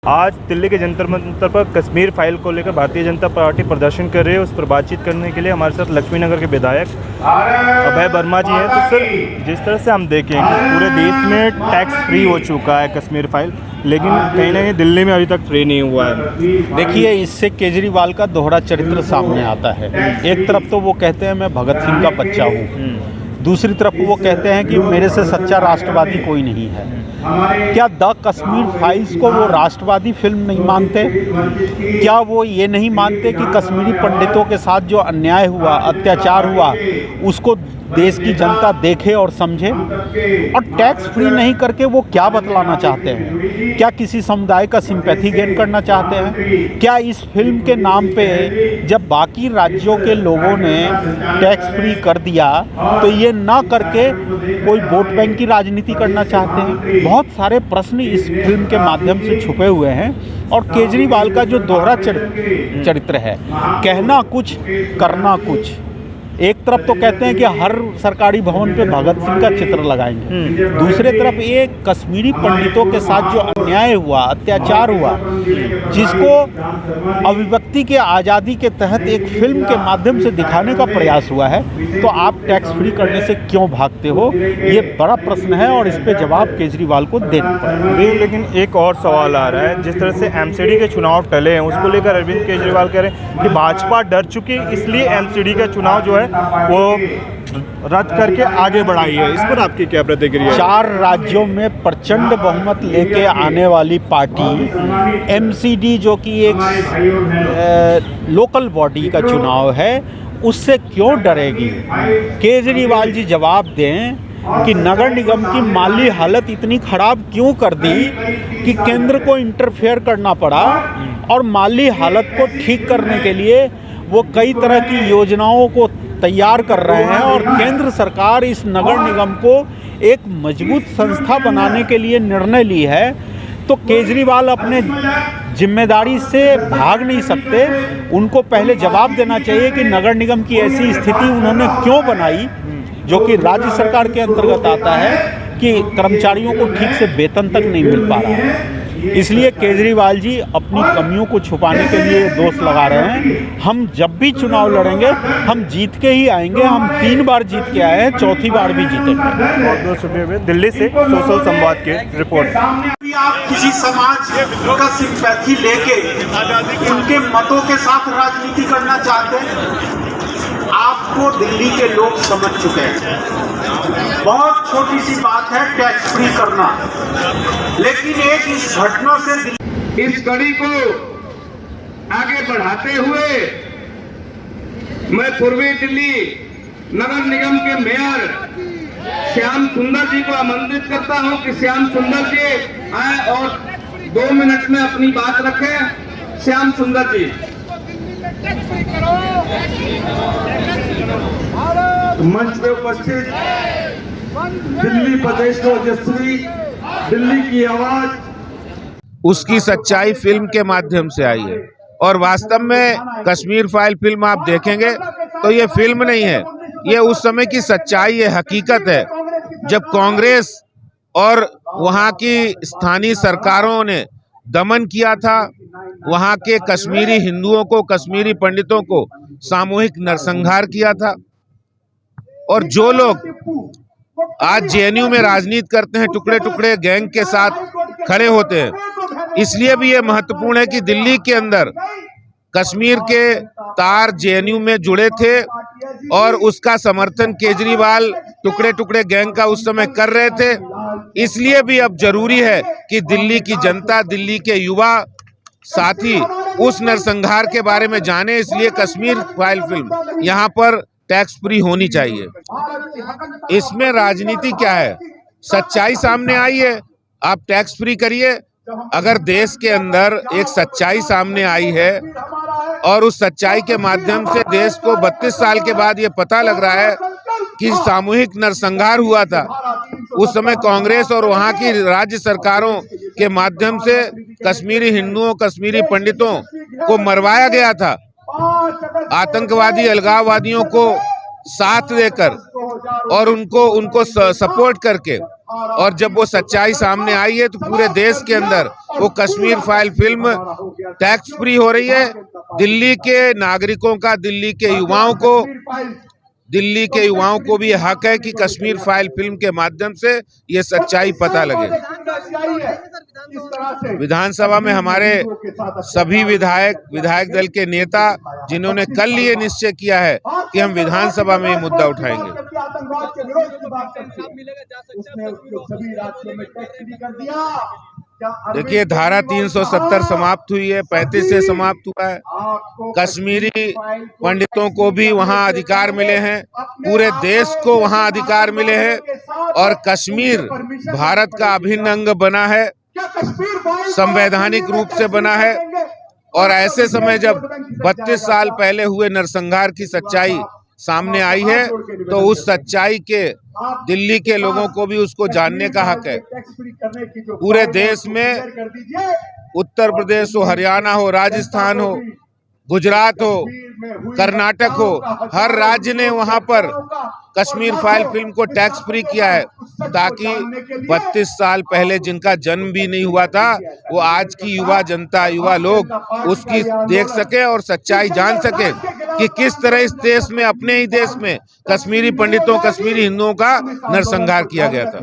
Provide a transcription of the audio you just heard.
आज दिल्ली के जंतर मंतर पर कश्मीर फाइल को लेकर भारतीय जनता पार्टी प्रदर्शन कर रही है। उस पर बातचीत करने के लिए हमारे साथ लक्ष्मीनगर के विधायक अभय वर्मा जी हैं। तो सर, जिस तरह से हम देखें कि पूरे देश में टैक्स फ्री हो चुका है कश्मीर फाइल, लेकिन कहीं ना कहीं दिल्ली में अभी तक फ्री नहीं हुआ है। देखिए, इससे केजरीवाल का दोहरा चरित्र सामने आता है। एक तरफ तो वो कहते हैं मैं भगत सिंह का बच्चा हूँ, दूसरी तरफ वो कहते हैं कि मेरे से सच्चा राष्ट्रवादी कोई नहीं है। क्या द कश्मीर फाइल्स को वो राष्ट्रवादी फिल्म नहीं मानते? क्या वो ये नहीं मानते कि कश्मीरी पंडितों के साथ जो अन्याय हुआ, अत्याचार हुआ, उसको देश की जनता देखे और समझे? और टैक्स फ्री नहीं करके वो क्या बतलाना चाहते हैं? क्या किसी समुदाय का सिंपैथी गेन करना चाहते हैं? क्या इस फिल्म के नाम पे जब बाकी राज्यों के लोगों ने टैक्स फ्री कर दिया तो ये ना करके कोई वोट बैंक की राजनीति करना चाहते हैं? बहुत सारे प्रश्न इस फिल्म के माध्यम से छुपे हुए हैं। और केजरीवाल का जो दोहरा चरित्र है, कहना कुछ करना कुछ। एक तरफ तो कहते हैं कि हर सरकारी भवन पे भगत सिंह का चित्र लगाएंगे, दूसरे तरफ ये कश्मीरी पंडितों के साथ जो अन्याय हुआ, अत्याचार हुआ, जिसको अभिव्यक्ति के आज़ादी के तहत एक फिल्म के माध्यम से दिखाने का प्रयास हुआ है, तो आप टैक्स फ्री करने से क्यों भागते हो? ये बड़ा प्रश्न है और इस पर जवाब केजरीवाल को देना पड़ेगा। लेकिन एक और सवाल आ रहा है, जिस तरह से एमसीडी के चुनाव टले हैं, उसको लेकर अरविंद केजरीवाल कह रहे हैं कि भाजपा डर चुकी, इसलिए एमसीडी का चुनाव जो है वो रद्द करके आगे बढ़ाई है। इस पर आपकी क्या प्रतिक्रिया है? 4 राज्यों में प्रचंड बहुमत लेके आने वाली पार्टी एमसीडी, जो कि एक लोकल बॉडी का चुनाव है, उससे क्यों डरेगी? केजरीवाल जी जवाब दें कि नगर निगम की माली हालत इतनी खराब क्यों कर दी कि केंद्र को इंटरफेयर करना पड़ा, और माली हालत को ठीक करने के लिए वो कई तरह की योजनाओं को तैयार कर रहे हैं, और केंद्र सरकार इस नगर निगम को एक मजबूत संस्था बनाने के लिए निर्णय ली है। तो केजरीवाल अपने जिम्मेदारी से भाग नहीं सकते। उनको पहले जवाब देना चाहिए कि नगर निगम की ऐसी स्थिति उन्होंने क्यों बनाई, जो कि राज्य सरकार के अंतर्गत आता है, कि कर्मचारियों को ठीक से वेतन तक नहीं मिल पा रहा है। इसलिए केजरीवाल जी अपनी कमियों को छुपाने के लिए दोष लगा रहे हैं। हम जब भी चुनाव लड़ेंगे, हम जीत के ही आएंगे। हम 3 बार जीत के आए हैं, चौथी बार भी जीतेंगे। बहुत बहुत शुक्रिया। दिल्ली से सोशल संवाद के रिपोर्ट। आप किसी समाज का सिंपैथी लेके उनके मतों के साथ राजनीति करना चाहते हैं, आपको दिल्ली के लोग समझ चुके हैं। बहुत छोटी सी बात है टैक्स फ्री करना, लेकिन एक इस घटना से इस कड़ी को आगे बढ़ाते हुए मैं पूर्वी दिल्ली नगर निगम के मेयर श्याम सुंदर जी को आमंत्रित करता हूं कि श्याम सुंदर जी आए और 2 मिनट में अपनी बात रखें। श्याम सुंदर जी। मंच पे उपस्थित दिल्ली प्रदेश ओजस्वी, दिल्ली की आवाज, उसकी सच्चाई फिल्म के माध्यम से आई है। और वास्तव में कश्मीर फाइल फिल्म आप देखेंगे तो ये फिल्म नहीं है, ये उस समय की सच्चाई है, हकीकत है। जब कांग्रेस और वहाँ की स्थानीय सरकारों ने दमन किया था, वहाँ के कश्मीरी हिंदुओं को, कश्मीरी पंडितों को सामूहिक नरसंहार किया था। और जो लोग आज जेएनयू में राजनीति करते हैं, टुकड़े टुकड़े गैंग के साथ खड़े होते हैं, इसलिए भी ये महत्वपूर्ण है कि दिल्ली के अंदर कश्मीर के तार जेएनयू में जुड़े थे और उसका समर्थन केजरीवाल टुकड़े टुकड़े गैंग का उस समय कर रहे थे। इसलिए भी अब जरूरी है कि दिल्ली की जनता, दिल्ली के युवा साथी उस नरसंहार के बारे में जाने। इसलिए कश्मीर फाइल फिल्म यहाँ पर टैक्स फ्री होनी चाहिए। इसमें राजनीति क्या है? सच्चाई सामने आई है, आप टैक्स फ्री करिए। अगर देश के अंदर एक सच्चाई सामने आई है और उस सच्चाई के माध्यम से देश को 32 साल के बाद ये पता लग रहा है कि सामूहिक नरसंहार हुआ था, उस समय कांग्रेस और वहाँ की राज्य सरकारों के माध्यम से कश्मीरी हिंदुओं, कश्मीरी पंडितों को मरवाया गया था, आतंकवादी अलगाववादियों को साथ देकर और उनको सपोर्ट करके और जब वो सच्चाई सामने आई है तो पूरे देश के अंदर वो Kashmir file film tax free हो रही है। दिल्ली के नागरिकों का, दिल्ली के युवाओं को भी हक है कि कश्मीर फाइल फिल्म के माध्यम से ये सच्चाई पता लगे। विधानसभा में हमारे सभी विधायक दल के नेता, जिन्होंने कल ये निश्चय किया है कि हम विधानसभा में ये मुद्दा उठाएंगे। देखिए, धारा 370 समाप्त हुई है, 35 से समाप्त हुआ है। कश्मीरी पंडितों को भी वहां अधिकार मिले हैं, पूरे देश को वहां अधिकार मिले हैं और कश्मीर भारत का अभिन्न अंग बना है, संवैधानिक रूप से बना है। और ऐसे समय जब 32 साल पहले हुए नरसंहार की सच्चाई सामने आई है तो उस सच्चाई के दिल्ली के लोगों को भी उसको जानने का हक है। पूरे देश में, उत्तर प्रदेश हो, हरियाणा हो, राजस्थान हो, गुजरात हो, कर्नाटक हो, हर राज्य ने वहां पर कश्मीर फाइल फिल्म को टैक्स फ्री किया है, ताकि 32 साल पहले जिनका जन्म भी नहीं हुआ था वो आज की युवा जनता, युवा लोग उसकी देख सके और सच्चाई जान सके कि किस तरह इस देश में, अपने ही देश में कश्मीरी पंडितों, कश्मीरी हिंदुओं का नरसंहार किया गया था।